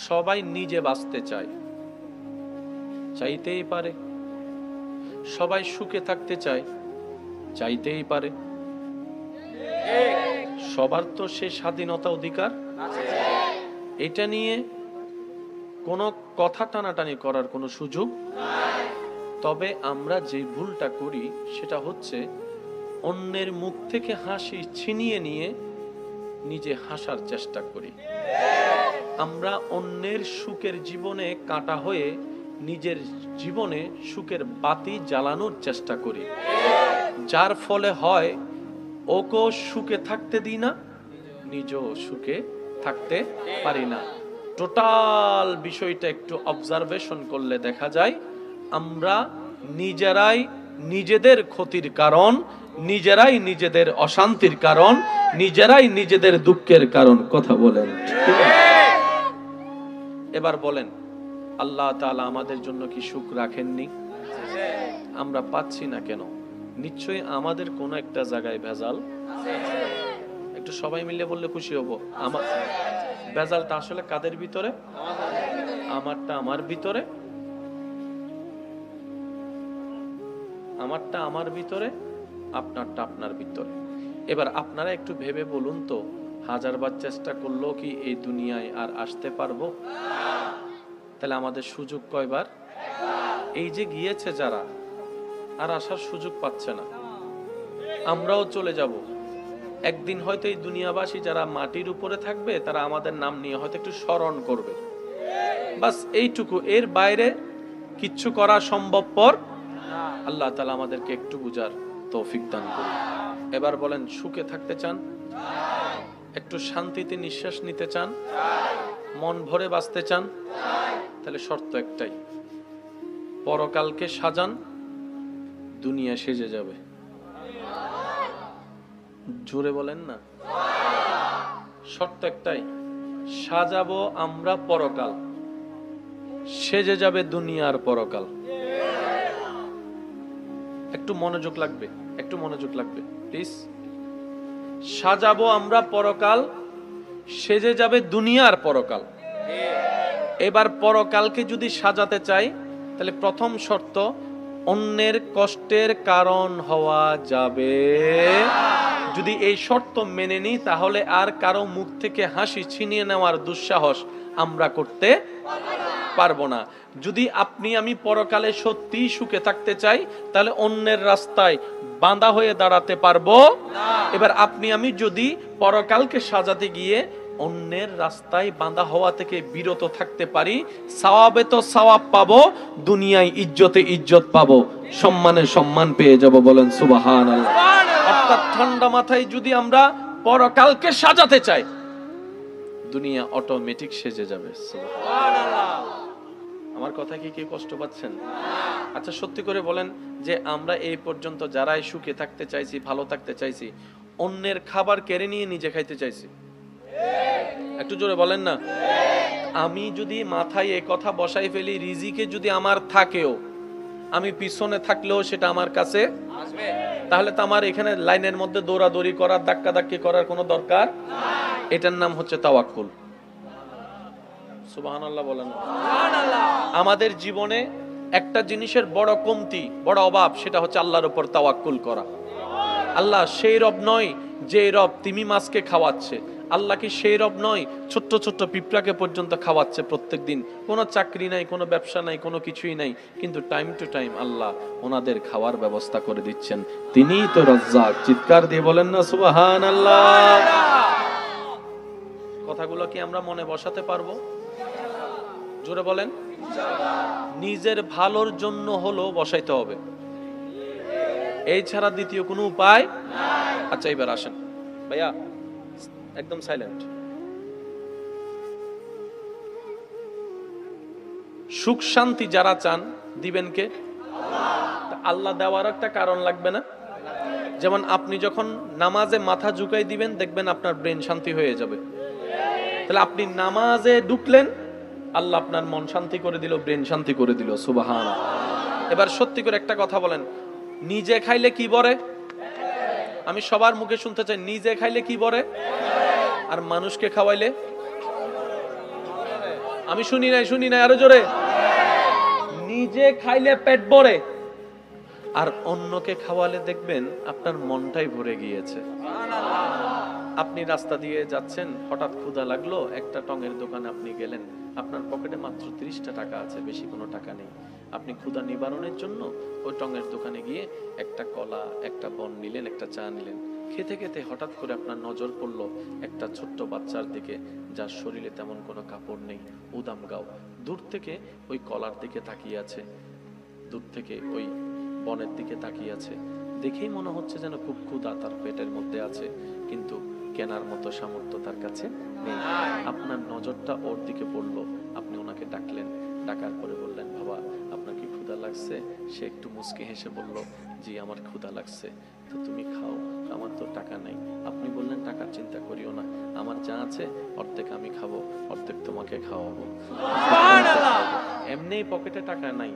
সবাই নিজে বাঁচতে চায়, চাইতেই পারে। সবাই সুখে থাকতে চায়, চাইতেই পারে। সবার তো সে স্বাধীনতা অধিকার আছে, এটা নিয়ে কোনো কথা টানাটানি করার কোনো সুযোগ নাই। তবে আমরা যে ভুলটা করি সেটা হচ্ছে অন্যের মুখ থেকে হাসি ছিনিয়ে নিয়ে নিজে হাসার চেষ্টা করি। আমরা অন্যের সুখের জীবনে কাঁটা হয়ে নিজের জীবনে সুখের বাতি জ্বালানোর চেষ্টা করি, যার ফলে হয় ওকেও সুখে থাকতে দিই না, নিজেও সুখে থাকতে পারি না। টোটাল বিষয়টা একটু অবজারভেশন করলে দেখা যায় আমরা নিজেরাই নিজেদের ক্ষতির কারণ, নিজেরাই নিজেদের অশান্তির কারণ, নিজেরাই নিজেদের দুঃখের কারণ। কথা বলেন। এবার বলেন, আল্লাহ তাআলা আমাদের জন্য কি সুখ রাখেননি? আমরা পাচ্ছি না কেন? নিশ্চয়ই আমাদের কোন একটা জায়গায় ভেজাল আছে। একটু সবাই মিলে বললে খুশি হব। আমার ভেজালটা আসলে কাদের ভিতরে? আমারটা আমার ভিতরে, আমারটা আমার ভিতরে, আপনারটা আপনার ভিতরে। এবার আপনারা একটু ভেবে বলুন তো, হাজারবার চেষ্টা করলেও কি এই দুনিয়ায় আর আসতে পারবো? তাহলে আমাদের সুযোগ কয়বার? এই যে গিয়েছে যারা, আর আসার সুযোগ পাচ্ছে না। আমরাও চলে যাব একদিন। হয়তো এই দুনিয়াবাসী যারা মাটির উপরে থাকবে তারা আমাদের নাম নিয়ে হয়তো একটু স্মরণ করবে, বাস এইটুকু। এর বাইরে কিচ্ছু করা সম্ভবপর না। আল্লাহ তাআলা আমাদেরকে একটু বুঝার তৌফিক দান করুন। এবার বলেন, সুখে থাকতে চান? একটু শান্তিতে নিঃশ্বাস নিতে চান? মন ভরে বাঁচতে চান? তাহলে শর্ত একটাই, পরকালকে সাজান, দুনিয়া সেজে যাবে। জোরে বলেন না। শর্ত একটাই, সাজাবো আমরা পরকাল, সেজে যাবে দুনিয়ার পরকাল। একটু মনোযোগ লাগবে, একটু মনোযোগ লাগবে প্লিজ। সাজাবো আমরা পরকাল, সেজে যাবে দুনিয়ার পরকাল। এবার পরকালকে যদি সাজাতে চাই তাহলে প্রথম শর্ত, অন্যের কষ্টের কারণ হওয়া যাবে। যদি এই শর্ত মেনে নিই তাহলে আর কারো মুখ থেকে হাসি ছিনিয়ে নেওয়ার দুঃসাহস আমরা করতে পারবো না। যদি আপনি আমি পরকালে সত্যি সুখে থাকতে চাই তাহলে অন্যের রাস্তায় বাঁধা হয়ে দাঁড়াতে পারবো না। এবার আপনি আমি যদি পরকালকে সাজাতে গিয়ে অন্যের রাস্তায় বাঁধা হওয়া থেকে বিরত থাকতে পারি, সওয়াবে তো সওয়াব পাবো, দুনিয়ায় ইজ্জতে ইজ্জত পাবো, সম্মানে সম্মান পেয়ে যাব। বলেন সুবহানাল্লাহ। অর্থাৎ ঠান্ডা মাথায় যদি আমরা পরকালকে সাজাতে চাই, দুনিয়া অটোমেটিক সেজে যাবে। সুবহানাল্লাহ। আমার কথা কি কেউ কষ্ট পাচ্ছেন? আচ্ছা সত্যি করে বলেন যে আমরা এই পর্যন্ত যারাই সুখে থাকতে চাইছি, ভালো থাকতে চাইছি, অন্যের খাবার কেড়ে নিয়ে নিজে খাইতে চাইছি? একটু জোরে বলেন না। আমি যদি মাথায় এই কথা বসাই ফেলি, রিজিকে যদি আমার থাকেও, আমি পিছনে থাকলেও সেটা আমার কাছে আসবে, তাহলে তো আমার এখানে লাইনের মধ্যে দৌড়াদৌড়ি করার, ধাক্কাধাক্কি করার কোনো দরকার নাই। এটার নাম হচ্ছে তাওয়াক্কুল। সুবহানাল্লাহ বলেন। আমাদের জীবনে একটা জিনিসের বড় কমতি, বড় অভাব, সেটা হচ্ছে আল্লাহর উপর তাওয়াক্কুল করা। আল্লাহ সেই রব নয় যে রব তিমি মাছকে খাওয়াচ্ছে। আল্লাহ কি সেই রব নয় ছোট্ট ছোট্ট পিঁপড়াকে পর্যন্ত খাওয়াচ্ছে প্রত্যেক দিন? কোনো চাকরি নাই, কোনো ব্যবসা নাই, কোনো কিছুই নাই, কিন্তু টাইম টু টাইম আল্লাহ ওনাদের খাওয়ার ব্যবস্থা করে দিচ্ছেন। তিনিই তো রাজ্জাক। চিৎকার দিয়ে বলেন না সুবহানাল্লাহ। কথাগুলো কি আমরা মনে বসাতে পারবো? জোরে বলেন। নিজের ভালোর জন্য হলো বসাইতে হবে, এই ছাড়া দ্বিতীয় কোনো উপায় নাই। আচ্ছা এবার আসেন ভাইয়া, একদম সাইলেন্ট। সুখ শান্তি যারা চান দিবেন কে? আল্লাহ দেওয়ার একটা কারণ লাগবে না? যেমন আপনি যখন নামাজে মাথা ঝুঁকাই দিবেন, দেখবেন আপনার ব্রেন শান্তি হয়ে যাবে। তাহলে আপনি নামাজে ঢুকলেন, আল্লাহ আপনার মন শান্তি করে দিল, ব্রেন শান্তি করে দিল। সুবহানাল্লাহ। এবার সত্যি করে একটা কথা বলেন, নিজে খাইলে কি বলে? আমি সবার মুখে শুনতে চাই, নিজে খাইলে কি বলে? আর মানুষকে খাওয়াইলে? আমি শুনি নাই আরো জোরে। নিজে খাইলে পেট ভরে, আর অন্যকে খাওয়ালে দেখবেন আপনার মনটাই ভরে গিয়েছে। আপনি রাস্তা দিয়ে যাচ্ছেন, হঠাৎ ক্ষুধা লাগলো, একটা টঙের দোকানে আপনি গেলেন, আপনার পকেটে মাত্র 30টা টাকা আছে, বেশি কোনো টাকা নেই। আপনি ক্ষুধা নিবারণের জন্য ওই টঙের দোকানে গিয়ে একটা কলা, একটা বন নিলেন, একটা চা নিলেন। খেতে খেতে হঠাৎ করে আপনার নজর পড়লো একটা ছোট্ট বাচ্চার দিকে, যার শরীরে তেমন কোনো কাপড় নেই, উদাম গাও, দূর থেকে ওই কলার দিকে তাকিয়ে আছে, দূর থেকে ওই বনের দিকে তাকিয়ে আছে। দেখেই মনে হচ্ছে যেন খুব ক্ষুধা তার পেটের মধ্যে আছে, কিন্তু কেনার মতো সামর্থ্য তার কাছে নেই। আপনার নজরটা ওর দিকে পড়লো, আপনি ওনাকে ডাকলেন, ডাকার পরে বললেন, বাবা আপনার কি ক্ষুধা লাগছে? সে একটু মুচকি হেসে বলল, জি আমার ক্ষুধা লাগছে। তো তুমি খাও, আমার তো টাকা নাই। আপনি বললেন, টাকার চিন্তা করিও না, আমার যা আছে অর্ধেক আমি খাবো, অর্ধেক তোমাকে খাওয়াবো। এমনি পকেটে টাকা নাই,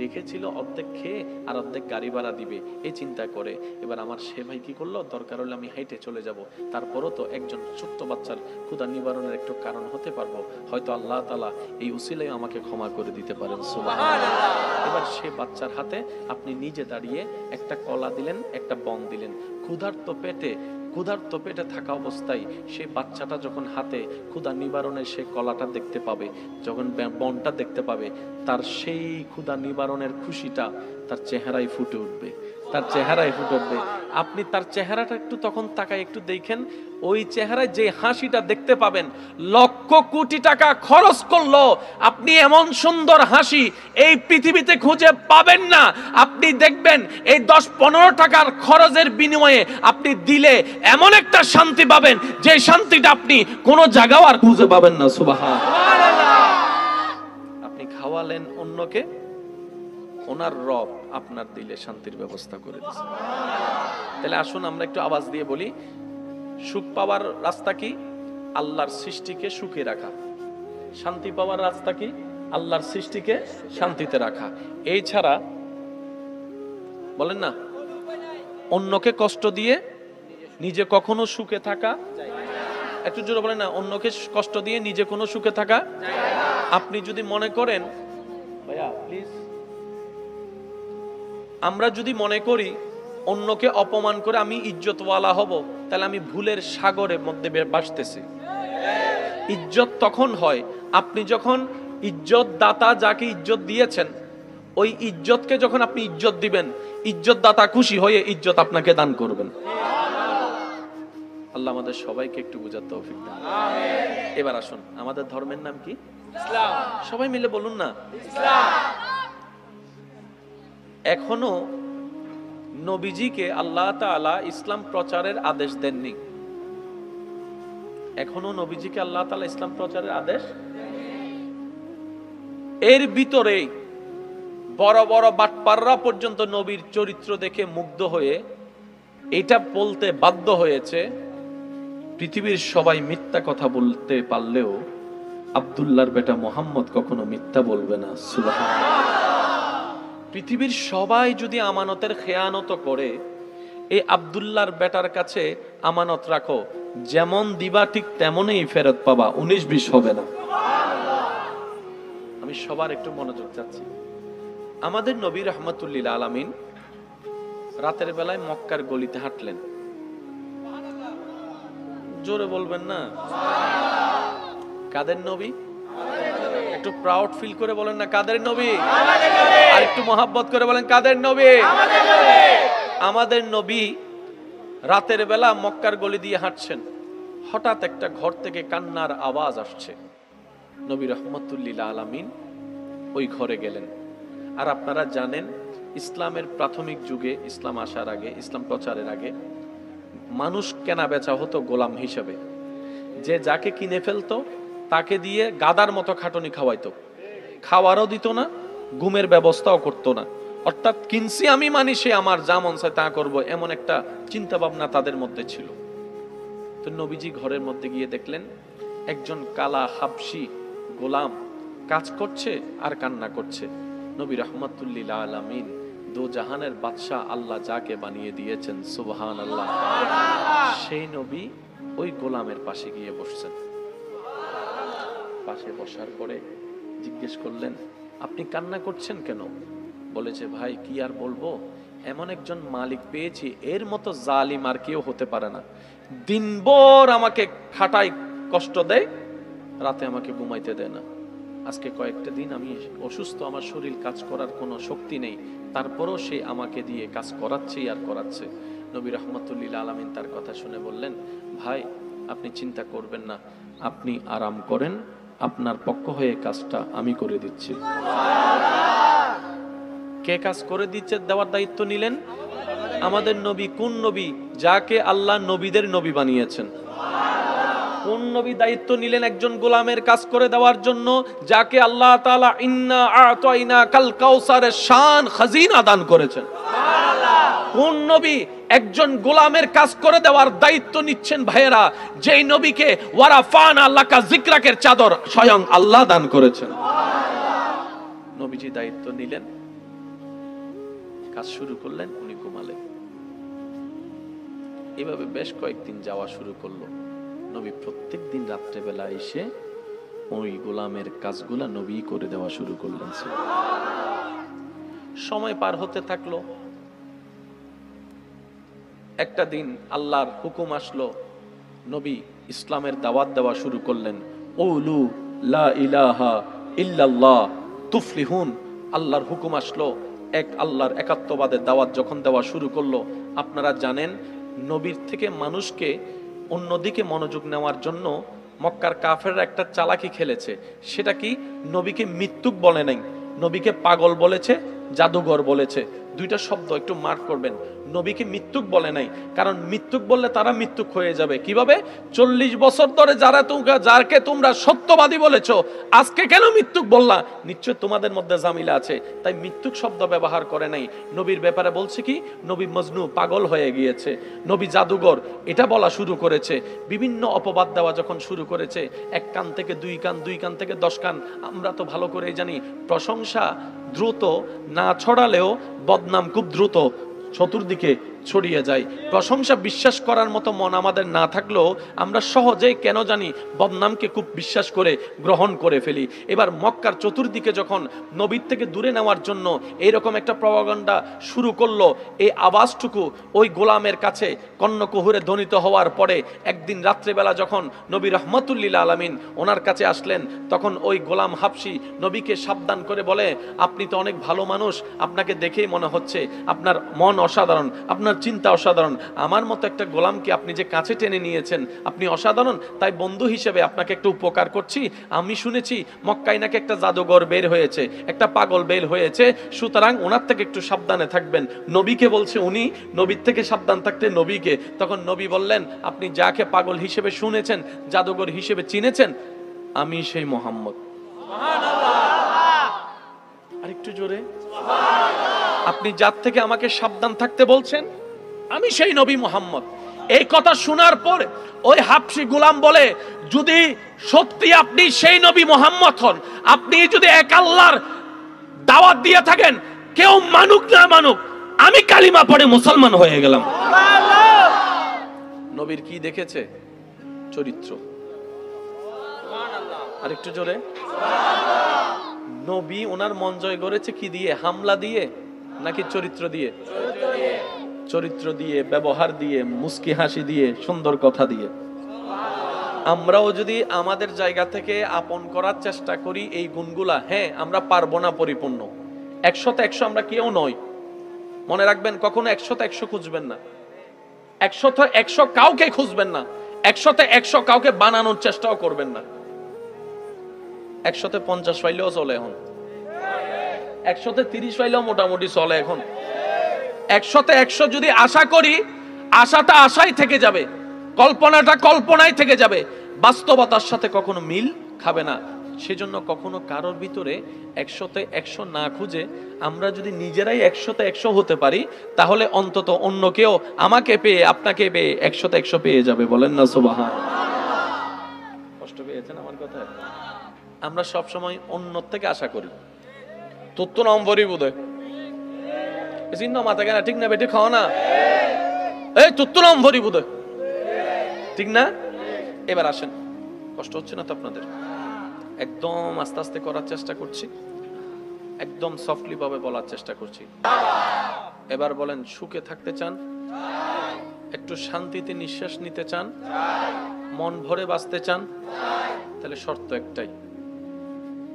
রেখেছিল অর্ধেক খেয়ে আর অর্ধেক গাড়ি ভাড়া দিবে এই চিন্তা করে। এবার আমার সে ভাই কি করলো, দরকার হলে আমি হেঁটে চলে যাব, তারপরও তো একজন ছোট্ট বাচ্চার ক্ষুধা নিবারণের একটু কারণ হতে পারবো, হয়তো আল্লাহ তাআলা এই উসিলায় আমাকে ক্ষমা করে দিতে পারেন। সুবহানাল্লাহ। এবার সে বাচ্চার হাতে আপনি নিজে দাঁড়িয়ে একটা কলা দিলেন, একটা বন দিলেন। ক্ষুধার্ত পেটে থাকা অবস্থায় সেই বাচ্চাটা যখন হাতে ক্ষুধা নিবারণের সেই কলাটা দেখতে পাবে, যখন বনটা দেখতে পাবে, তার সেই ক্ষুধা নিবারণের খুশিটা তার চেহারায় ফুটে উঠবে, তার চেহারায় ফুটে উঠবে। আপনি তার চেহারাটা একটু তখন তাকায় একটু দেখেন, ওই চেহারায় যে হাসিটা দেখতে পাবেন, লক্ষ কোটি টাকা খরচ করলো আপনি এমন সুন্দর হাসি এই পৃথিবীতে খুঁজে পাবেন না। আপনি দেখবেন এই 10-15 টাকার খরচের বিনিময়ে আপনি দিলে এমন একটা শান্তি পাবেন, যে শান্তিটা আপনি কোনো জায়গাও আর খুঁজে পাবেন না। সুবহানাল্লাহ। আপনি খাওয়ালেন অন্যকে, ওনার রব আপনার দিলে শান্তির ব্যবস্থা করে দিয়েছে। তাহলে আসুন আমরা একটু আওয়াজ দিয়ে বলি, সুখ পাওয়ার রাস্তা কি? আল্লাহর সৃষ্টিকে সুখে রাখা। শান্তি পাওয়ার রাস্তা কি? আল্লাহর সৃষ্টিকে শান্তিতে রাখা। এই ছাড়া বলেন না, অন্যকে কষ্ট দিয়ে নিজে কখনো সুখে থাকা, একটু জোরে বলেন না, অন্যকে কষ্ট দিয়ে নিজে কোনো সুখে থাকা। আপনি যদি মনে করেন, ভাইয়া প্লিজ, আমরা যদি মনে করি অন্যকে অপমান করে আমি ইজ্জতওয়ালা হব, তাহলে আমি ভুলের সাগরের মধ্যে ভাসতেছি। ইজ্জত তখন হয় আপনি যখন ইজ্জত দাতা যাকে ইজ্জত দিয়েছেন, ওই ইজ্জতকে যখন আপনি ইজ্জত দিবেন, ইজ্জত দাতা খুশি হয়ে ইজ্জত আপনাকে দান করবেন। আল্লাহ আমাদের সবাইকে একটু বুঝার তৌফিক দান। এবার আসুন, আমাদের ধর্মের নাম কি? ইসলাম। সবাই মিলে বলুন না, ইসলাম। এখনো নবীজিকে আল্লাহ তাআলা ইসলাম প্রচারের আদেশ দেননি। এখনো নবীজিকে আল্লাহ তাআলা ইসলাম প্রচারের আদেশ। এর ভিতরে বড় বড় বাটপাররা পর্যন্ত নবীর চরিত্র দেখে মুগ্ধ হয়ে এটা বলতে বাধ্য হয়েছে, পৃথিবীর সবাই মিথ্যা কথা বলতে পারলেও আব্দুল্লাহর বেটা মুহাম্মদ কখনো মিথ্যা বলবে না। সুবহানাল্লাহ। পৃথিবীর সবাই যদি আমানতের খেয়ানত করে, এই আব্দুল্লাহর বেটার কাছে আমানত রাখো, যেমন দিবা ঠিক তেমনই ফেরত পাবা, 19-20 হবে না। আমি সবার একটু মনোযোগ চাচ্ছি। আমাদের নবী রাহমাতুল্লিল আলামিন রাতের বেলায় মক্কার গলিতে হাঁটলেন। জোরে বলবেন না, কাদের নবী? একটু প্রাউড ফিল করে বলেন না, কাদের নবী? আর একটু মহাব্বত করে বলেন, কাদের নবী? আমাদের নবী রাতের বেলা মক্কার গলি দিয়ে হাঁটছেন। হঠাৎ একটা ঘর থেকে কান্নার আওয়াজ আসছে। নবী রাহমাতুল্লিল আলামিন ওই ঘরে গেলেন। আর আপনারা জানেন, ইসলামের প্রাথমিক যুগে, ইসলাম আসার আগে, ইসলাম প্রচারের আগে, মানুষ কেনা বেচা হতো গোলাম হিসেবে। যে যাকে কিনে ফেলতো তাকে দিয়ে গাদার মতো খাটনি খাওয়াইতো, খাওয়ারও দিত না, ঘুমের ব্যবস্থাও করতো না। অর্থাৎ কিনছি আমি, মানি সে আমার যা মন চায় তা করবো, এমন একটা চিন্তা ভাবনা তাদের মধ্যে ছিল। তো নবীজি ঘরের মধ্যে গিয়ে দেখলেন একজন কালা হাবশি গোলাম কাজ করছে আর কান্না করছে। নবী রাহমাতুল্লিল আলামিন, দো জাহানের বাদশাহ আল্লাহ যাকে বানিয়ে দিয়েছেন, সুবহানাল্লাহ, সেই নবী ওই গোলামের পাশে গিয়ে বসছেন। পাশে বসার পরে জিজ্ঞেস করলেন, আপনি কান্না করছেন কেন? বলেছে, ভাই কি আর বলবো, এমন একজন মালিক পেয়েছি, এর মতো জালিম আর কেউ হতে পারে না। দিনভর আমাকে খাটায়, কষ্ট দেয়, রাতে আমাকে ঘুমাইতে দেয় না। আজকে কয়েকটা দিন আমি অসুস্থ, আমার শরীর কাজ করার কোনো শক্তি নেই, তারপরও সে আমাকে দিয়ে কাজ করাচ্ছেই আর করাচ্ছে। নবী রাহমাতুল্লিল আলামিন তার কথা শুনে বললেন, ভাই আপনি চিন্তা করবেন না, আপনি আরাম করেন, আপনার পক্ষ হয়ে কাজটা আমি করে দিচ্ছি। কে কাজ করে দিচ্ছে, দেওয়ার দায়িত্ব নিলেন? আমাদের নবী। কোন নবী? যাকে আল্লাহ নবীদের নবী বানিয়েছেন। কোন নবী দায়িত্ব নিলেন একজন গোলামের কাজ করে দেওয়ার জন্য, যাকে আল্লাহ তাআলা ইন্না আ'তাইনা কাল কাউসারের শান খাজিনা দান করেছেন? কোন নবী একজন গোলামের কাজ করে দেওয়ার দায়িত্ব নিচ্ছেন ভাইয়েরা, যেই নবীকে ওয়ারাফানা লাকা যিকরাকের চাদর স্বয়ং আল্লাহ দান করেছেন। নবীজি দায়িত্ব নিলেন, কাজ শুরু করলেন, উনি ঘুমালেন। এভাবে বেশ কয়েকদিন যাওয়া শুরু করলো। নবী প্রত্যেক দিন রাত্রেবেলা এসে ওই গোলামের কাজগুলা নবী করে দেওয়া শুরু করলেন। সময় পার হতে থাকলো। একটা দিন আল্লাহর হুকুম আসলো, নবী ইসলামের দাওয়াত দেওয়া শুরু করলেন। উলু লা ইলাহা ইল্লাল্লাহ তুফলিহুন। আল্লাহর হুকুম আসলো, এক আল্লাহর একাত্মবাদের দাওয়াত যখন দেওয়া শুরু করলো, আপনারা জানেন নবীর থেকে মানুষকে অন্যদিকে মনোযোগ নেওয়ার জন্য মক্কার কাফেররা একটা চালাকি খেলেছে। সেটা কি? নবীকে মৃত্যুক বলে নাই, নবীকে পাগল বলেছে, জাদুঘর বলেছে। দুইটা শব্দ একটু মার্ক করবেন। নবীকে মৃত্যুক বলে নাই, কারণ মৃত্যুক বললে তারা মৃত্যুক হয়ে যাবে। কিভাবে? 40 বছর ধরে যাকে তোমরা সত্যবাদী বলেছো, আজকে কেন মৃত্যুক বললা? নিশ্চয় তোমাদের মধ্যে জামিলা আছে, তাই মৃত্যুক শব্দ ব্যবহার করে নাই। নবীর ব্যাপারে বলছে কি? নবী মজনু, পাগল হয়ে গিয়েছে, নবী জাদুঘর, এটা বলা শুরু করেছে। বিভিন্ন অপবাদ দেওয়া যখন শুরু করেছে, এক কান থেকে 2 কান, 2 কান থেকে 10 কান। আমরা তো ভালো করেই জানি, প্রশংসা দ্রুত না ছড়ালেও বদনাম খুব দ্রুত চতুর্দিকে ছড়িয়ে যায়। প্রশংসা বিশ্বাস করার মতো মন আমাদের না থাকলেও আমরা সহজেই কেন জানি বদনামকে খুব বিশ্বাস করে গ্রহণ করে ফেলি। এবার মক্কার চতুর্দিকে যখন নবীর থেকে দূরে নেওয়ার জন্য এইরকম একটা প্রপাগান্ডা শুরু করলো, এই আওয়াজটুকু ওই গোলামের কাছে কর্ণকুহুরে ধ্বনিত হওয়ার পরে একদিন রাত্রেবেলা যখন নবী রাহমাতুল্লিল আলামিন ওনার কাছে আসলেন, তখন ওই গোলাম হাবশি নবীকে সাবধান করে বলে, আপনি তো অনেক ভালো মানুষ, আপনাকে দেখেই মনে হচ্ছে আপনার মন অসাধারণ, আপনার চিন্তা অসাধারণ। আমার মতো একটা গোলামকে আপনি যে কাছে টেনে নিয়েছেন, আপনি অসাধারণ। তাই বন্ধু হিসেবে আপনাকে একটু উপকার করছি। আমি শুনেছি মক্কায় নাকি একটা জাদুঘর বের হয়েছে, একটা পাগল বের হয়েছে, সুতরাং ওনার থেকে একটু সাবধানে থাকবেন। নবীকে বলছে উনি, নবীর থেকে সাবধান থাকতে নবীকে। তখন নবী বললেন, আপনি যাকে পাগল হিসেবে শুনেছেন, জাদুঘর হিসেবে চিনেছেন, আমি সেই মোহাম্মদ। আরেকটু জোরে। আপনি যার থেকে আমাকে সাবধান থাকতে বলছেন, আমি সেই নবী মুহাম্মদ। এই কথা শোনার পর ওই হাবশী গোলাম বলে, যদি সত্যি আপনি সেই নবী মুহাম্মদ হন, আপনি যদি এক আল্লাহর দাওয়াত দিয়ে থাকেন, কেউ মানুক না মানুক, আমি কালিমা পড়ে মুসলমান হয়ে গেলাম। নবীর কি দেখেছে? চরিত্র। আরেকটু জোরে। নবী ওনার মন জয় করেছে কি দিয়ে? হামলা দিয়ে নাকি চরিত্র দিয়ে? চরিত্র দিয়ে, ব্যবহার দিয়ে, মুস্কি হাসি দিয়ে, সুন্দর কথা দিয়ে। আমরাও যদি আমাদের জায়গা থেকে আপন করার চেষ্টা করি এই গুণগুলা, হ্যাঁ আমরা পারবো না পরিপূর্ণ, 100তে 100 আমরা কেউ নই। মনে রাখবেন, কখনো 100তে 100 খুঁজবেন না, 100তে 100 কাউকে খুঁজবেন না, 100তে 100 কাউকে বানানোর চেষ্টাও করবেন না। 100তে 50 পাইলেও চলে এখন, 100তে 30 পাইলেও মোটামুটি চলে এখন। 100তে 100 যদি আশা করি, আশাটা আশাই থেকে যাবে, কল্পনাটা কল্পনাই থেকে যাবে, বাস্তবতার সাথে কখনো মিল খাবে না। সেজন্য কখনো কারোর ভিতরে 100তে 100 না খুঁজে আমরা যদি নিজেরাই 100তে 100 হতে পারি, তাহলে অন্তত অন্য কেউ আমাকে পেয়ে, আপনাকে পেয়ে 100তে 100 পেয়ে যাবে। বলেন না সুবহান। কষ্ট পেয়েছেন আমার কথায়? আমরা সব সময় অন্য থেকে আশা করি। তত্ত্ব নম্বরই বোধ হয় চিহ্ন মাথা কেনা, ঠিক না বেটে? খাও না, এই তত্ত্ব নম্বরই বোধ হয়, ঠিক না? এবার আসেন, কষ্ট হচ্ছে না তো আপনাদের? একদম আস্তে আস্তে করার চেষ্টা করছি, একদম সফটলি ভাবে বলার চেষ্টা করছি। এবার বলেন, সুখে থাকতে চান? একটু শান্তিতে নিঃশ্বাস নিতে চান? মন ভরে বাঁচতে চান? তাহলে শর্ত একটাই,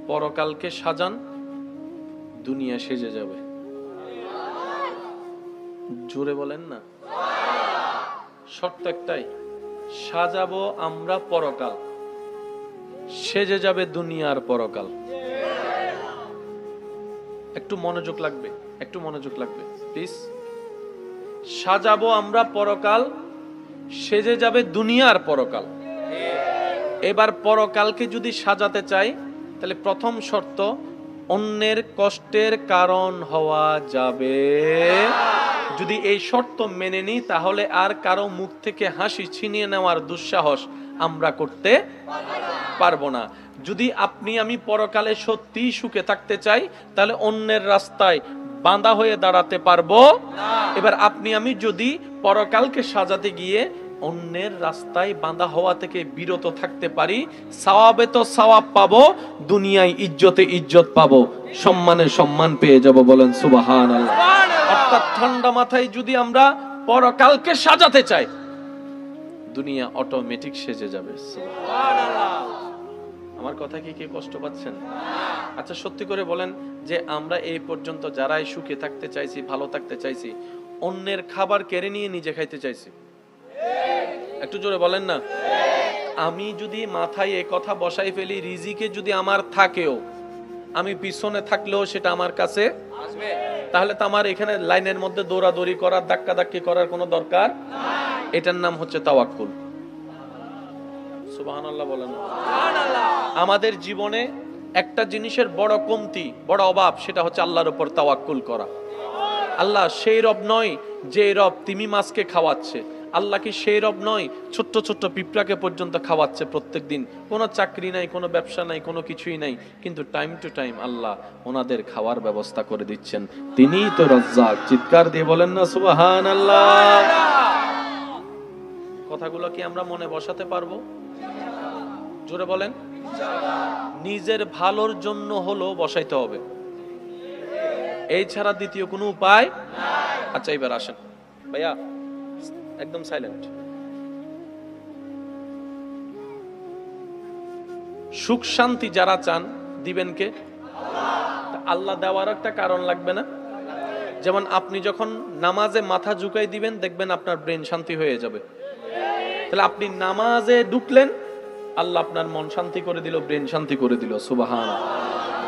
পরকালকে সাজান, দুনিয়া সেজে যাবে। জোরে বলেন না। শর্ত একটাই, সাজাবো আমরা পরকাল, সেজে যাবে দুনিয়ার পরকাল। একটু মনোযোগ লাগবে, একটু মনোযোগ লাগবে প্লিজ। সাজাবো আমরা পরকাল, সেজে যাবে দুনিয়ার পরকাল। এবার পরকালকে যদি সাজাতে চাই, তাহলে প্রথম শর্ত, অন্যের কষ্টের কারণ হওয়া যাবে। যদি এই শর্ত মেনে নিই, তাহলে আর কারো মুখ থেকে হাসি ছিনিয়ে নেওয়ার দুঃসাহস আমরা করতে পারবো না। যদি আপনি আমি পরকালে সত্যি সুখে থাকতে চাই, তাহলে অন্যের রাস্তায় বাঁধা হয়ে দাঁড়াতে পারবো। এবার আপনি আমি যদি পরকালকে সাজাতে গিয়ে অন্যের রাস্তায় বাঁধা হওয়া থেকে বিরত থাকতে পারি, সওয়াবে তো সওয়াব পাবো, দুনিয়ায় ইজ্জতে ইজ্জত পাবো, সম্মানে সম্মান পেয়ে যাব। বলেন সুবহানাল্লাহ। অর্থাৎ ঠান্ডা মাথায় যদি আমরা পরকালকে সাজাতে চাই, দুনিয়া অটোমেটিক সেজে যাবে। সুবহানাল্লাহ। আমার কথা কি কে কষ্ট পাচ্ছেন? আচ্ছা সত্যি করে বলেন যে আমরা এই পর্যন্ত যারাই সুখে থাকতে চাইছি, ভালো থাকতে চাইছি, অন্যের খাবার কেড়ে নিয়ে নিজে খাইতে চাইছি? একটু জোরে বলেন না। আমি যদি মাথায় এই কথা বসাই ফেলি, রিজিকে যদি আমার থাকেও, আমি পিছনে থাকলেও সেটা আমার কাছে আসবে, তাহলে তো আমার এখানে লাইনের মধ্যে দৌড়াদৌড়ি করার, ধাক্কাধাক্কি করার কোনো দরকার নাই। এটার নাম হচ্ছে তাওয়াক্কুল। সুবহানাল্লাহ বলেন। আমাদের জীবনে একটা জিনিসের বড় কমতি, বড় অভাব, সেটা হচ্ছে আল্লাহর উপর তাওয়াক্কুল করা। আল্লাহ সেই রব নয় যে রব তিমি মাছকে খাওয়াচ্ছে। আল্লাহ কি সেই রব নয় ছোট্ট ছোট্ট পিঁপড়াকে পর্যন্ত খাওয়াচ্ছে প্রত্যেক দিন? কোনো চাকরি নাই, কোনো ব্যবসা নাই, কোনো কিছুই নাই, কিন্তু টাইম টু টাইম আল্লাহ ওনাদের খাওয়ার ব্যবস্থা করে দিচ্ছেন। তিনিই তো রাজ্জাক। চিৎকার দিয়ে বলেন না সুবহানাল্লাহ। কথাগুলো কি আমরা মনে বসাতে পারবো? জোরে বলেন। নিজের ভালোর জন্য হলো বসাইতে হবে, এই ছাড়া দ্বিতীয় কোনো উপায় নাই। আচ্ছা এবার আসেন ভাইয়া, একদম সাইলেন্ট। সুখ শান্তি যারা চান, দিবেন কে? আল্লাহ দেওয়ার একটা কারণ লাগবে না? যেমন আপনি যখন নামাজে মাথা ঝুঁকাই দিবেন, দেখবেন আপনার ব্রেন শান্তি হয়ে যাবে। তাহলে আপনি নামাজে ঢুকলেন, আল্লাহ আপনার মন শান্তি করে দিল, ব্রেন শান্তি করে দিল। সুবহানাল্লাহ।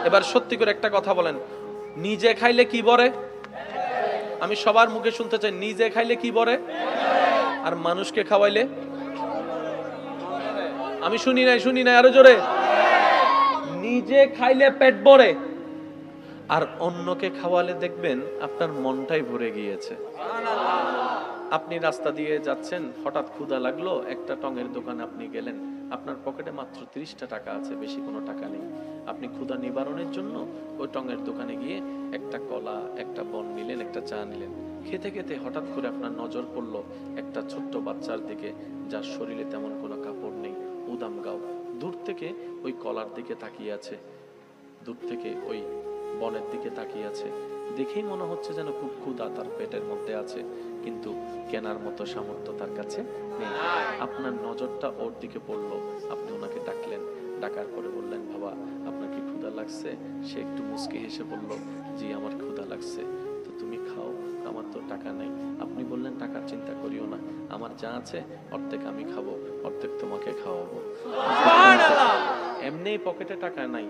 এবার সত্যি করে একটা কথা বলেন, নিজে খাইলে কি বলে? আমি সবার মুখে শুনতে চাই, নিজে খাইলে কি বলে? আর মানুষকে খাওয়াইলে? আমি শুনি নাই, আরো জোরে। নিজে খাইলে পেট ভরে, আর অন্যকে খাওয়ালে দেখবেন আপনার মনটাই ভরে গিয়েছে। আপনি রাস্তা দিয়ে যাচ্ছেন, হঠাৎ ক্ষুধা লাগলো, একটা টঙের দোকানে আপনি গেলেন, আপনার পকেটে মাত্র 30টা টাকা আছে, বেশি কোনো টাকা নেই। আপনি ক্ষুধা নিবারণের জন্য ওই টঙের দোকানে গিয়ে একটা কলা, একটা বন নিলেন, একটা চা নিলেন। খেতে খেতে হঠাৎ করে আপনার নজর পড়লো একটা ছোট্ট বাচ্চার দিকে, যার শরীরে তেমন কোনো কাপড় নেই, উদাম গাও, দূর থেকে ওই কলার দিকে তাকিয়ে আছে, দূর থেকে ওই বনের দিকে তাকিয়ে আছে। দেখেই মনে হচ্ছে যেন খুব ক্ষুধা তার পেটের মধ্যে আছে, কিন্তু কেনার মতো সামর্থ্য তার কাছে নেই। আপনার নজরটা ওর দিকে পড়লো, আপনি ওনাকে ডাকলেন, ডাকার পরে বললেন, বাবা আপনার কি ক্ষুধা লাগছে? সে একটু মুচকি হেসে বলল, জি আমার ক্ষুধা লাগছে। তো তুমি খাও, আমার তো টাকা নাই। আপনি বললেন, টাকার চিন্তা করিও না, আমার যা আছে অর্ধেক আমি খাবো, অর্ধেক তোমাকে খাওয়াবো। এমনি পকেটে টাকা নাই,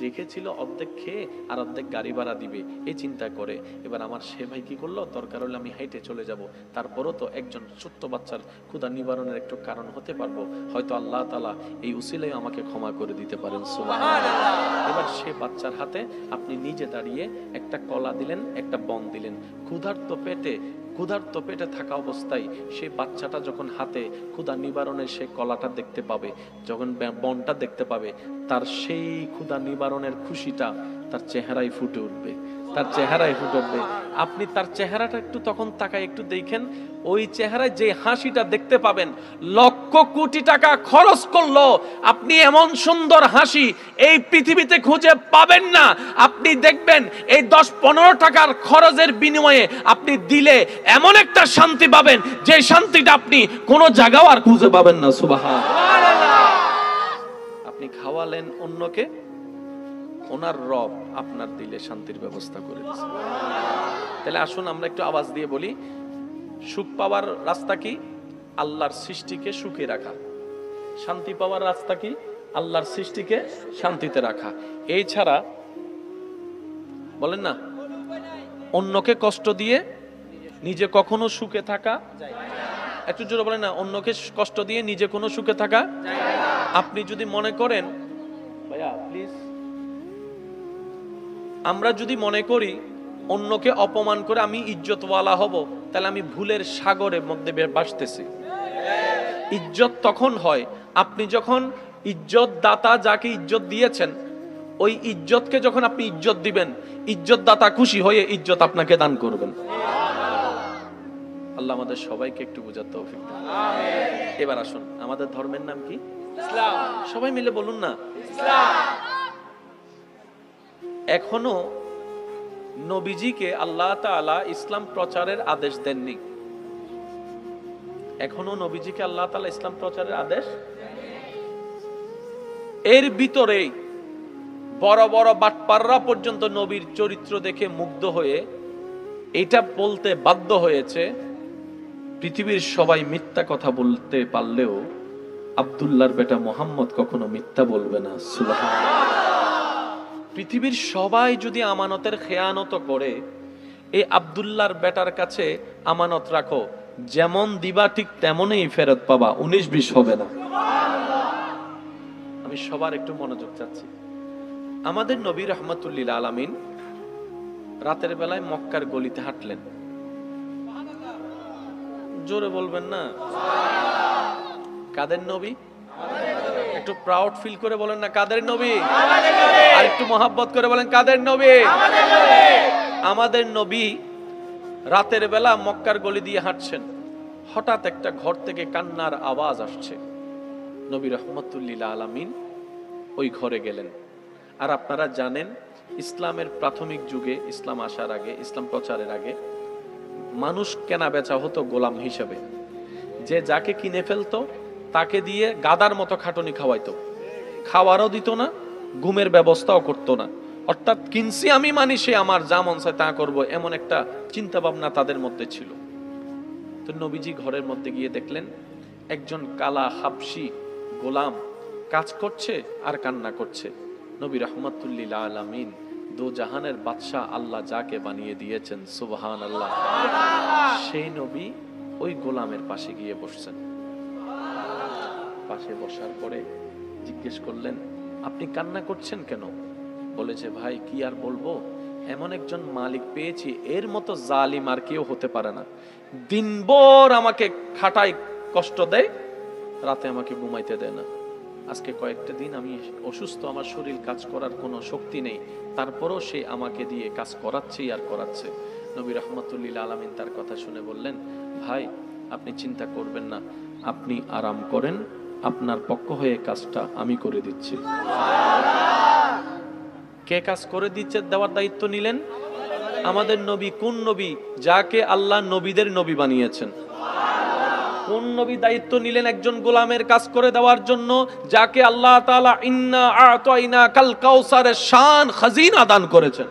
রেখেছিল অর্ধেক খেয়ে আর অর্ধেক গাড়ি ভাড়া দিবে, এই চিন্তা করে। এবার আমার সে ভাই কি করলো, দরকার হলে আমি হাইটে চলে যাব, তারপরও তো একজন ছোট্ট বাচ্চার ক্ষুধা নিবারণের একটু কারণ হতে পারবো, হয়তো আল্লাহ তাআলা এই উসিলায় আমাকে ক্ষমা করে দিতে পারেন। সুবহানাল্লাহ। এবার সে বাচ্চার হাতে আপনি নিজে দাঁড়িয়ে একটা কলা দিলেন, একটা বন দিলেন। ক্ষুধার্ত পেটে থাকা অবস্থায় সেই বাচ্চাটা যখন হাতে ক্ষুধা নিবারণের সেই কলাটা দেখতে পাবে, যখন বনটা দেখতে পাবে, তার সেই ক্ষুধা নিবারণের খুশিটা তার চেহারায় ফুটে উঠবে, তার চেহারায় ফুটে উঠবে। আপনি তার চেহারাটা একটু তখন তাকায় একটু দেখেন, ওই চেহারায় যে হাসিটা দেখতে পাবেন, লক্ষ কোটি টাকা খরচ করলো আপনি এমন সুন্দর হাসি এই পৃথিবীতে খুঁজে পাবেন না। আপনি দেখবেন এই 10-15 টাকার খরচের বিনিময়ে আপনি দিলে এমন একটা শান্তি পাবেন, যে শান্তিটা আপনি কোনো জায়গাও আর খুঁজে পাবেন না। সুবহানাল্লাহ। আপনি খাওয়ালেন অন্যকে, ওনার রব আপনার দিলে শান্তির ব্যবস্থা করে দিয়েছে। তাহলে আসুন আমরা একটু আওয়াজ দিয়ে বলি, সুখ পাওয়ার রাস্তা কি? আল্লাহর সৃষ্টিকে সুখে রাখা। শান্তি পাওয়ার রাস্তা কি? আল্লাহর সৃষ্টিকে শান্তিতে রাখা। এই ছাড়া বলেন না, অন্যকে কষ্ট দিয়ে নিজে কখনো সুখে থাকা যায় না। একটু জোরে বলেন না, অন্যকে কষ্ট দিয়ে নিজে কোনো সুখে থাকা যায় না। আপনি যদি মনে করেন, ভাইয়া প্লিজ, আমরা যদি মনে করি অন্যকে অপমান করে আমি ইজ্জতওয়ালা হব, তাহলে আমি ভুলের সাগরের মধ্যে ভাসতেছি। ইজ্জত তখন হয় আপনি যখন ইজ্জত দাতা যাকে ইজ্জত দিয়েছেন, ওই ইজ্জতকে যখন আপনি ইজ্জত দিবেন, ইজ্জত দাতা খুশি হয়ে ইজ্জত আপনাকে দান করবেন। আল্লাহ আমাদের সবাইকে একটু বোঝার তৌফিক দান। এবার আসুন, আমাদের ধর্মের নাম কি? ইসলাম। সবাই মিলে বলুন না, ইসলাম। এখনো নবীজিকে আল্লাহ তাআলা ইসলাম প্রচারের আদেশ দেননি। এখনো নবীজিকে আল্লাহ তাআলা ইসলাম প্রচারের আদেশ। এর ভিতরেই বড় বড় বাটপাররা পর্যন্ত নবীর চরিত্র দেখে মুগ্ধ হয়ে এটা বলতে বাধ্য হয়েছে, পৃথিবীর সবাই মিথ্যা কথা বলতে পারলেও আব্দুল্লাহর বেটা মুহাম্মদ কখনো মিথ্যা বলবে না। সুবহানাল্লাহ। পৃথিবীর সবাই যদি আমানতের খেয়ানত করে, এই আব্দুল্লাহর বেটার কাছে আমানত রাখো, যেমন দিবা ঠিক তেমনই ফেরত পাবা, 19-20 হবে না। আমি সবার একটু মনোযোগ চাচ্ছি। আমাদের নবী রাহমাতুল্লিল আলামিন রাতের বেলায় মক্কার গলিতে হাঁটলেন। জোরে বলবেন না, কাদের নবী? একটু প্রাউড ফিল করে বলেন না, কাদের নবী? আর একটু মহাব্বত করে বলেন, কাদের নবী? আমাদের নবী রাতের বেলা মক্কার গলি দিয়ে হাঁটছেন। হঠাৎ একটা ঘর থেকে কান্নার আওয়াজ আসছে। নবী রাহমাতুল্লিল আলামিন ওই ঘরে গেলেন। আর আপনারা জানেন, ইসলামের প্রাথমিক যুগে, ইসলাম আসার আগে, ইসলাম প্রচারের আগে মানুষ কেনা বেচা হতো গোলাম হিসেবে। যে যাকে কিনে ফেলতো তাকে দিয়ে গাদার মতো খাটনি খাওয়াইতো, খাওয়ারও দিত না, ঘুমের ব্যবস্থাও করতো না। অর্থাৎ কিনছি আমি, মানি সে আমার যা মন চায় তা করবো, এমন একটা চিন্তা ভাবনা তাদের মধ্যে ছিল। তো নবীজি ঘরের মধ্যে গিয়ে দেখলেন একজন কালা হাবশি গোলাম কাজ করছে আর কান্না করছে। নবী রাহমাতুল্লিল আলামিন, দো জাহানের বাদশাহ আল্লাহ যাকে বানিয়ে দিয়েছেন, সুবহানাল্লাহ, সেই নবী ওই গোলামের পাশে গিয়ে বসছেন। পাশে বসার পরে জিজ্ঞেস করলেন, আপনি কান্না করছেন কেন? বলেছে, ভাই কি আর বলবো, এমন একজন মালিক পেয়েছি, এর মতো জালিম আর কেউ হতে পারে না। দিনভর আমাকে খাটায়, কষ্ট দেয়, রাতে আমাকে ঘুমাইতে দেয় না। আজকে কয়েকটা দিন আমি অসুস্থ, আমার শরীর কাজ করার কোনো শক্তি নেই, তারপরও সে আমাকে দিয়ে কাজ করাচ্ছেই আর করাচ্ছে। নবী রাহমাতুল্লিল আলামিন তার কথা শুনে বললেন, ভাই আপনি চিন্তা করবেন না, আপনি আরাম করেন, আপনার পক্ষ হয়ে কাজটা আমি করে দিচ্ছি। কে কাজ করে দিচ্ছে, দেওয়ার দায়িত্ব নিলেন? আমাদের নবী। কোন নবী? যাকে আল্লাহ নবীদের নবী বানিয়েছেন। কোন নবী দায়িত্ব নিলেন একজন গোলামের কাজ করে দেওয়ার জন্য, যাকে আল্লাহ তাআলা ইন্না আ'তাইনা কাল কাউসারের শান খাজিনা দান করেছেন।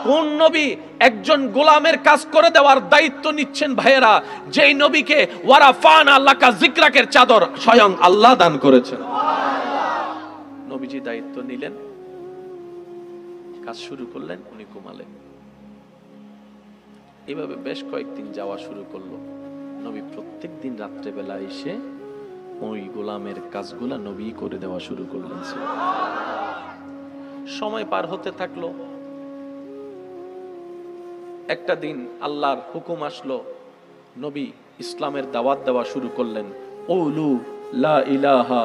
কোন নবী একজন গোলামের কাজ করে দেওয়ার দায়িত্ব নিচ্ছেন ভাইয়েরা, যেই নবীকে ওয়ারাফানা লাকা যিকরাকের চাদর স্বয়ং আল্লাহ দান করেছেন। নবীজি দায়িত্ব নিলেন, কাজ শুরু করলেন, উনি ঘুমালেন। এভাবে বেশ কয়েকদিন যাওয়া শুরু করলো। নবী প্রত্যেক দিন রাত্রেবেলা এসে ওই গোলামের কাজগুলা নবী করে দেওয়া শুরু করলেন। সময় পার হতে থাকলো। একটা দিন আল্লাহর হুকুম আসলো, নবী ইসলামের দাওয়াত দেওয়া শুরু করলেন। ওলু লা ইলাহা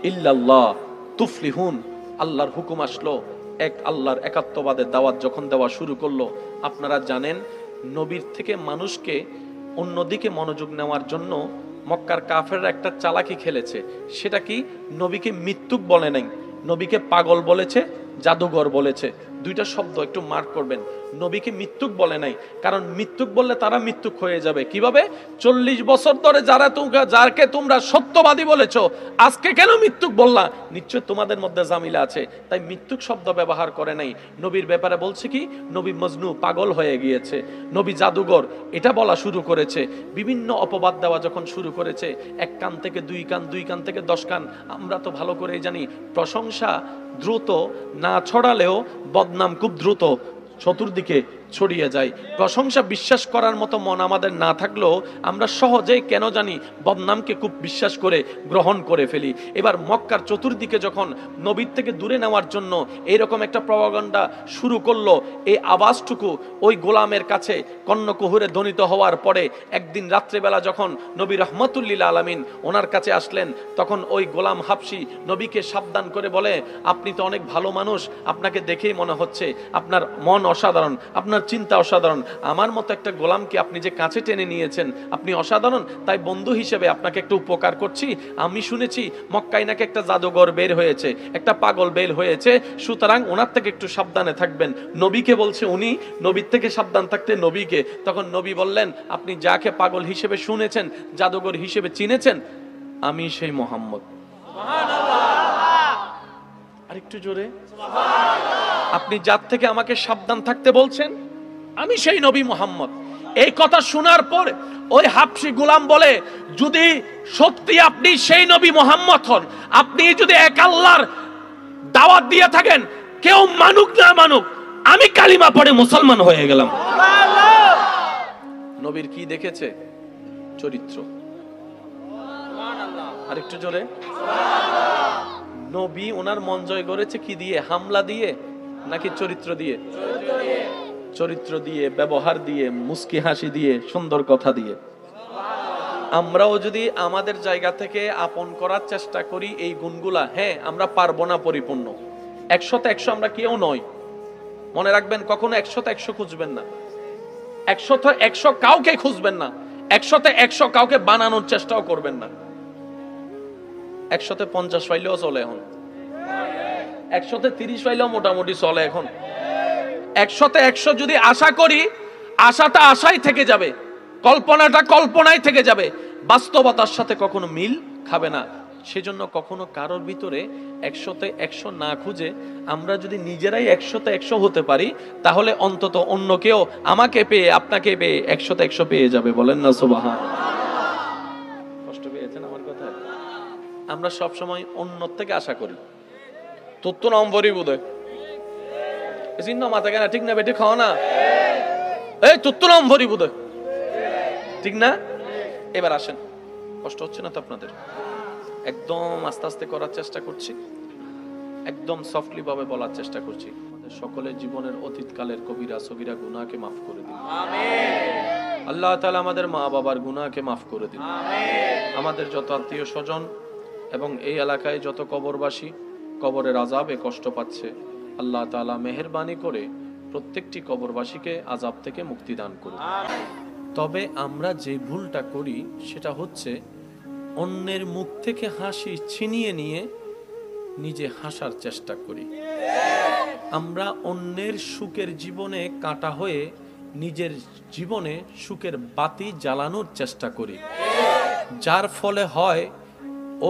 ইল্লাল্লাহ তুফলিহুন। আল্লাহর হুকুম আসলো, এক আল্লাহর একাত্মবাদের দাওয়াত যখন দেওয়া শুরু করলো, আপনারা জানেন নবীর থেকে মানুষকে অন্যদিকে মনোযোগ নেওয়ার জন্য মক্কার কাফেররা একটা চালাকি খেলেছে। সেটা কি? নবীকে মৃত্যুক বলে নাই, নবীকে পাগল বলেছে, জাদুঘর বলেছে। দুইটা শব্দ একটু মার্ক করবেন। নবীকে মৃত্যুক বলে নাই, কারণ মৃত্যুক বললে তারা মৃত্যুক হয়ে যাবে। কিভাবে? 40 বছর ধরে যাকে তোমরা সত্যবাদী বলেছো, আজকে কেন মৃত্যুক বললা? নিশ্চয় তোমাদের মধ্যে জামিলা আছে, তাই মৃত্যুক শব্দ ব্যবহার করে নাই। নবীর ব্যাপারে বলছে কি? নবী মজনু, পাগল হয়ে গিয়েছে, নবী জাদুঘর, এটা বলা শুরু করেছে। বিভিন্ন অপবাদ দেওয়া যখন শুরু করেছে, এক কান থেকে 2 কান, 2 কান থেকে 10 কান। আমরা তো ভালো করেই জানি প্রশংসা দ্রুত না ছড়ালেও বদনাম খুব দ্রুত চতুর্দিকে ছড়িয়ে যায়। প্রশংসা বিশ্বাস করার মতো মন আমাদের না থাকলেও আমরা সহজেই কেন জানি বদনামকে খুব বিশ্বাস করে গ্রহণ করে ফেলি। এবার মক্কার চতুর্দিকে যখন নবীর থেকে দূরে নেওয়ার জন্য এইরকম একটা প্রপাগান্ডা শুরু করলো, এই আওয়াজটুকু ওই গোলামের কাছে কর্ণকুহুরে ধ্বনিত হওয়ার পরে একদিন রাত্রেবেলা যখন নবী রহমতুল্লিল আলামিন ওনার কাছে আসলেন, তখন ওই গোলাম হাবশি নবীকে সাবধান করে বলে, আপনি তো অনেক ভালো মানুষ, আপনাকে দেখেই মনে হচ্ছে আপনার মন অসাধারণ, আপনার চিন্তা অসাধারণ। আমার মতো একটা গোলামকে আপনি যে কাছে টেনে নিয়েছেন, আপনি অসাধারণ। তাই বন্ধু হিসেবে আপনাকে একটু উপকার করছি। আমি শুনেছি মক্কায় নাকি একটা জাদুঘর বের হয়েছে, একটা পাগল বের হয়েছে, সুতরাং ওনার থেকে একটু সাবধানে থাকবেন। নবীকে বলছে উনি, নবীর থেকে সাবধান থাকতে নবীকে। তখন নবী বললেন, আপনি যাকে পাগল হিসেবে শুনেছেন, জাদুঘর হিসেবে চিনেছেন, আমি সেই মোহাম্মদ। আরেকটু জোরে। আপনি যার থেকে আমাকে সাবধান থাকতে বলছেন, আমি সেই নবী মুহাম্মদ। এই কথা শোনার পর ওই হাবশী গোলাম বলে, যদি সত্যি আপনি সেই নবী মুহাম্মদ হন, আপনি যদি এক আল্লাহর দাওয়াত দিয়ে থাকেন, কেউ মানুক না মানুক, আমি কালিমা পড়ে মুসলমান হয়ে গেলাম। নবীর কি দেখেছে? চরিত্র। আরেকটু জোরে। নবী ওনার মন জয় করেছে কি দিয়ে? হামলা দিয়ে নাকি চরিত্র দিয়ে? চরিত্র দিয়ে, ব্যবহার দিয়ে, মুস্কি হাসি দিয়ে, সুন্দর কথা দিয়ে। আমরাও যদি আমাদের জায়গা থেকে আপন করার চেষ্টা করি এই গুণগুলা, হ্যাঁ আমরা পারবো না পরিপূর্ণ। 100তে 100 আমরা কেউ নয়, মনে রাখবেন। কখনো 100তে 100 খুঁজবেন না, 100তে 100 কাউকে খুঁজবেন না, 100তে 100 কাউকে বানানোর চেষ্টাও করবেন না। 100তে 50 পাইলেও চলে এখন, 100তে 30 পাইলেও মোটামুটি চলে এখন। 100তে 100 যদি আশা করি, আশাটা আশাই থেকে যাবে, কল্পনাটা কল্পনাই থেকে যাবে, বাস্তবতার সাথে কখনো মিল খাবে না। সেজন্য কখনো কারোর ভিতরে 100তে 100 না খুঁজে আমরা যদি নিজেরাই 100তে 100 হতে পারি, তাহলে অন্তত অন্য কেউ আমাকে পেয়ে, আপনাকে পেয়ে 100তে 100 পেয়ে যাবে। বলেন না সুবহান। কষ্ট পেয়েছেন আমার কথা? আমরা সব সময় অন্য থেকে আশা করি। তত্ত্ব নম্বরই বোধ হয় চিহ্ন মাথা কেনা, ঠিক না বেটে? খাও না, এই তত্ত্ব নম্বরই বোধ হয়, ঠিক না? এবার আসেন, কষ্ট হচ্ছে না তো আপনাদের? একদম আস্তে আস্তে করার চেষ্টা করছি, একদম সফটলি ভাবে বলার চেষ্টা করছি। আমাদের সকলের জীবনের অতীতকালের কবিরা সগীরা গুনাহকে মাফ করে দিন, আমিন। আল্লাহ তাআলা আমাদের মা বাবার গুনাহকে মাফ করে দিন, আমিন। আমাদের যত আত্মীয় স্বজন এবং এই এলাকায় যত কবরবাসী কবরের আযাবে কষ্ট পাচ্ছে, আল্লাহ তাআলা মেহেরবানি করে প্রত্যেকটি কবরবাসীকে আযাব থেকে মুক্তি দান করুন। তবে আমরা যে ভুলটা করি সেটা হচ্ছে অন্যের মুখ থেকে হাসি ছিনিয়ে নিয়ে নিজে হাসার চেষ্টা করি। আমরা অন্যের সুখের জীবনে কাঁটা হয়ে নিজের জীবনে সুখের বাতি জ্বালানোর চেষ্টা করি, যার ফলে হয়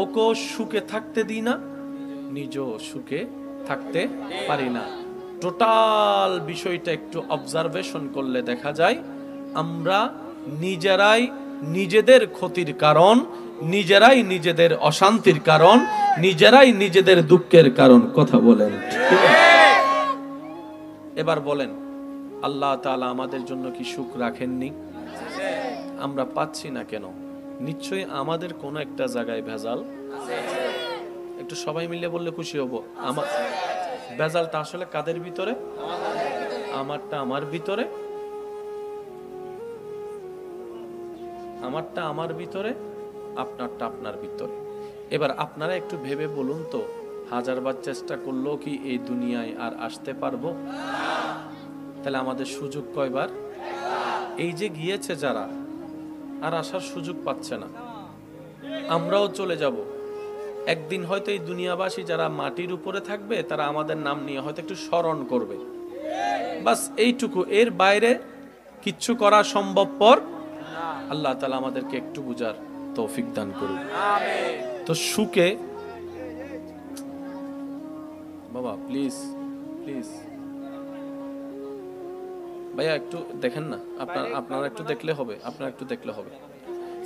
ওকে সুখে থাকতে দিই না, নিজেও সুখে থাকতে পারি না। টোটাল বিষয়টা একটু অবজারভেশন করলে দেখা যায় আমরা নিজেরাই নিজেদের ক্ষতির কারণ, নিজেরাই নিজেদের অশান্তির কারণ, নিজেরাই নিজেদের দুঃখের কারণ। কথা বলেন, এবার বলেন আল্লাহ তাআলা আমাদের জন্য কি সুখ রাখেননি? আমরা পাচ্ছি না কেন? নিশ্চয়ই আমাদের কোন একটা জায়গায় ভেজাল আছে। একটু সবাই মিলে বললে খুশি হব। আমার ভেজালটা আসলে কাদের ভিতরে? আমারটা আমার ভিতরে, আমারটা আমার ভিতরে, আপনারটা আপনার ভিতরে। এবার আপনারা একটু ভেবে বলুন তো, হাজারবার চেষ্টা করলেও কি এই দুনিয়ায় আর আসতে পারবো? তাহলে আমাদের সুযোগ কয়বার? এই যে গিয়েছে যারা, আর আসার সুযোগ পাচ্ছে না, আমরাও চলে যাব একদিন। হয়তো এই দুনিয়াবাসী যারা মাটির উপরে থাকবে তারা আমাদের নাম নিয়ে হয়তো একটু স্মরণ করবে, বাস এইটুকু। এর বাইরে কিচ্ছু করা সম্ভবপর। আল্লাহ তাআলা আমাদেরকে একটু বুঝার তৌফিক দান করুন। তো সুখে বাবা প্লিজ প্লিজ ভাইয়া একটু দেখেন না, আপনারা একটু দেখলে হবে, আপনারা একটু দেখলে হবে।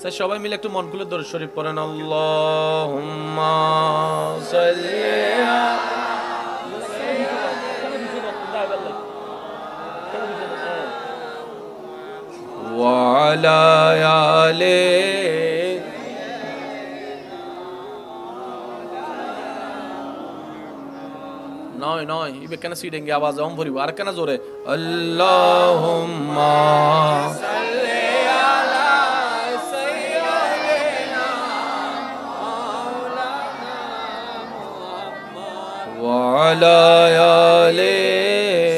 স্যার সবাই মিলে একটু মন খুলে দরুদ শরীফ পড়েন। আল্লাহুম্মা সাল্লি ওয়া আলা আলি নয় নয় ইবে কেন সিডেঙ্গে আওয়াজ অম ভরিব আর কেন জোরে আল্লাহুম্মা সাল্লি আলা সাইয়্যিদিনা মাওলানা মুহাম্মদ ওয়া আলা আলি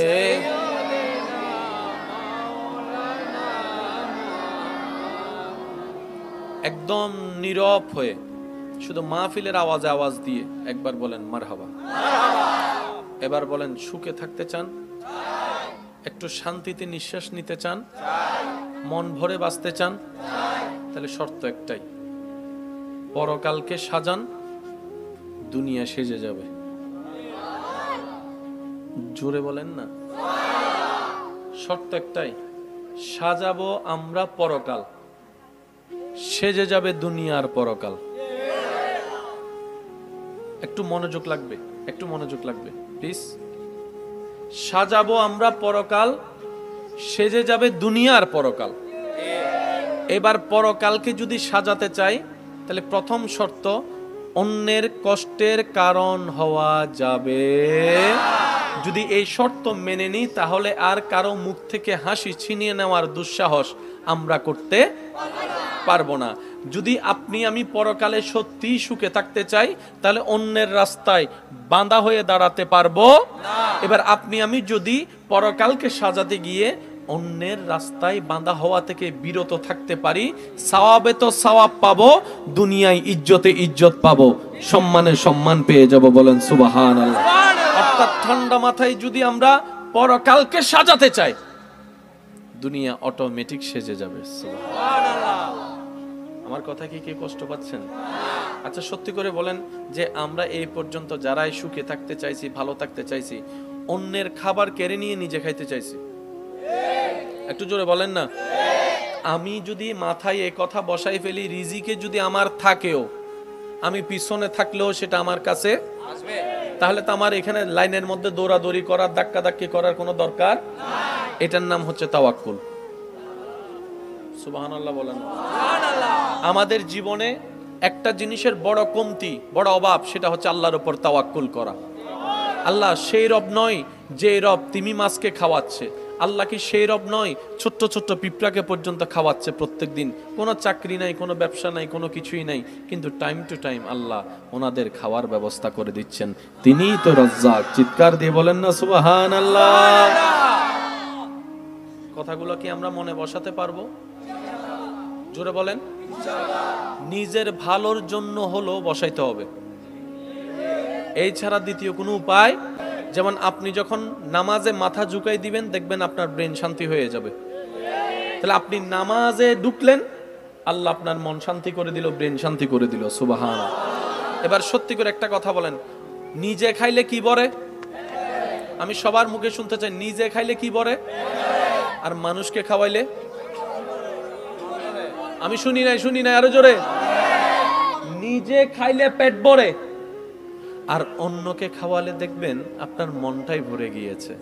সাইয়্যিদিনা মাওলানা মুহাম্মদ। একদম নীরব হয়ে শুধু মাহফিলের আওয়াজে আওয়াজ দিয়ে একবার বলেন মারহাবা। এবার বলেন সুখে থাকতে চান, একটু শান্তিতে নিঃশ্বাস নিতে চান, মন ভরে বাঁচতে চান, তাহলে শর্ত একটাই, পরকালকে সাজান, দুনিয়া সেজে যাবে। জোরে বলেন না, শর্ত একটাই, সাজাবো আমরা পরকাল, সেজে যাবে দুনিয়ার পরকাল। একটু মনোযোগ লাগবে, একটু মনোযোগ লাগবে প্লিজ। সাজাবো আমরা পরকাল, সেজে যাবে দুনিয়ার পরকাল। এবার পরকালকে যদি সাজাতে চাই তাহলে প্রথম শর্ত, অন্যের কষ্টের কারণ হওয়া যাবে। যদি এই শর্ত মেনে নিই তাহলে আর কারো মুখ থেকে হাসি ছিনিয়ে নেওয়ার দুঃসাহস আমরা করতে পারবো না। যদি আপনি আমি পরকালে সত্যি সুখে থাকতে চাই তাহলে অন্যের রাস্তায় বাঁধা হয়ে দাঁড়াতে পারবো না। এবার আপনি আমি যদি পরকালকে সাজাতে গিয়ে অন্যের রাস্তায় বাঁধা হওয়া থেকে বিরত থাকতে পারি, সওয়াবে তো সওয়াব পাবো, দুনিয়ায় ইজ্জতে ইজ্জত পাবো, সম্মানে সম্মান পেয়ে যাব। বলেন সুবহানাল্লাহ। অর্থাৎ ঠান্ডা মাথায় যদি আমরা পরকালকে সাজাতে চাই, দুনিয়া অটোমেটিক সেজে যাবে। সুবহানাল্লাহ। আমার কথা কি কে কষ্ট পাচ্ছেন? আচ্ছা সত্যি করে বলেন যে আমরা এই পর্যন্ত যারাই সুখে থাকতে চাইছি, ভালো থাকতে চাইছি, অন্যের খাবার কেড়ে নিয়ে নিজে খাইতে চাইছি? একটু জোরে বলেন না। আমি যদি মাথায় এই কথা বসাই ফেলি, রিজিকে যদি আমার থাকেও, আমি পিছনে থাকলেও সেটা আমার কাছে আসবে, তাহলে তো আমার এখানে লাইনের মধ্যে দৌড়াদৌড়ি করার, ধাক্কাধাক্কি করার কোনো দরকার নাই। এটার নাম হচ্ছে তাওয়াক্কুল। সুবহানাল্লাহ বলেন। আমাদের জীবনে একটা জিনিসের বড় কমতি, বড় অভাব, সেটা হচ্ছে আল্লাহর উপর তাওয়াক্কুল করা। আল্লাহ সেই রব নয় যে রব তিমি মাছকে খাওয়াচ্ছে। আল্লাহ কি সেই রব নয় ছোট্ট ছোট্ট পিঁপড়াকে পর্যন্ত খাওয়াচ্ছে প্রত্যেক দিন? কোনো চাকরি নাই, কোনো ব্যবসা নাই, কোনো কিছুই নাই, কিন্তু টাইম টু টাইম আল্লাহ ওনাদের খাওয়ার ব্যবস্থা করে দিচ্ছেন। তিনিই তো রাজ্জাক। চিৎকার দিয়ে বলেন না সুবহানাল্লাহ। কথাগুলো কি আমরা মনে বসাতে পারবো? জোরে বলেন। নিজের ভালোর জন্য হলো বসাইতে হবে, এই ছাড়া দ্বিতীয় কোনো উপায়। যেমন আপনি যখন নামাজে মাথা ঝুঁকাই দিবেন, দেখবেন আপনার ব্রেন শান্তি হয়ে যাবে। তাহলে আপনি নামাজে ঢুকলেন, আল্লাহ আপনার মন শান্তি করে দিল, ব্রেন শান্তি করে দিল। সুবহানাল্লাহ। এবার সত্যি করে একটা কথা বলেন, নিজে খাইলে কি বলে? আমি সবার মুখে শুনতে চাই, নিজে খাইলে কি বলে? আর মানুষকে খাওয়াইলে? আমি শুনি নাই, আরো জোরে। নিজে খাইলে পেট ভরে, আর অন্যকে খাওয়ালে দেখবেন আপনার মনটাই ভরে গিয়েছে।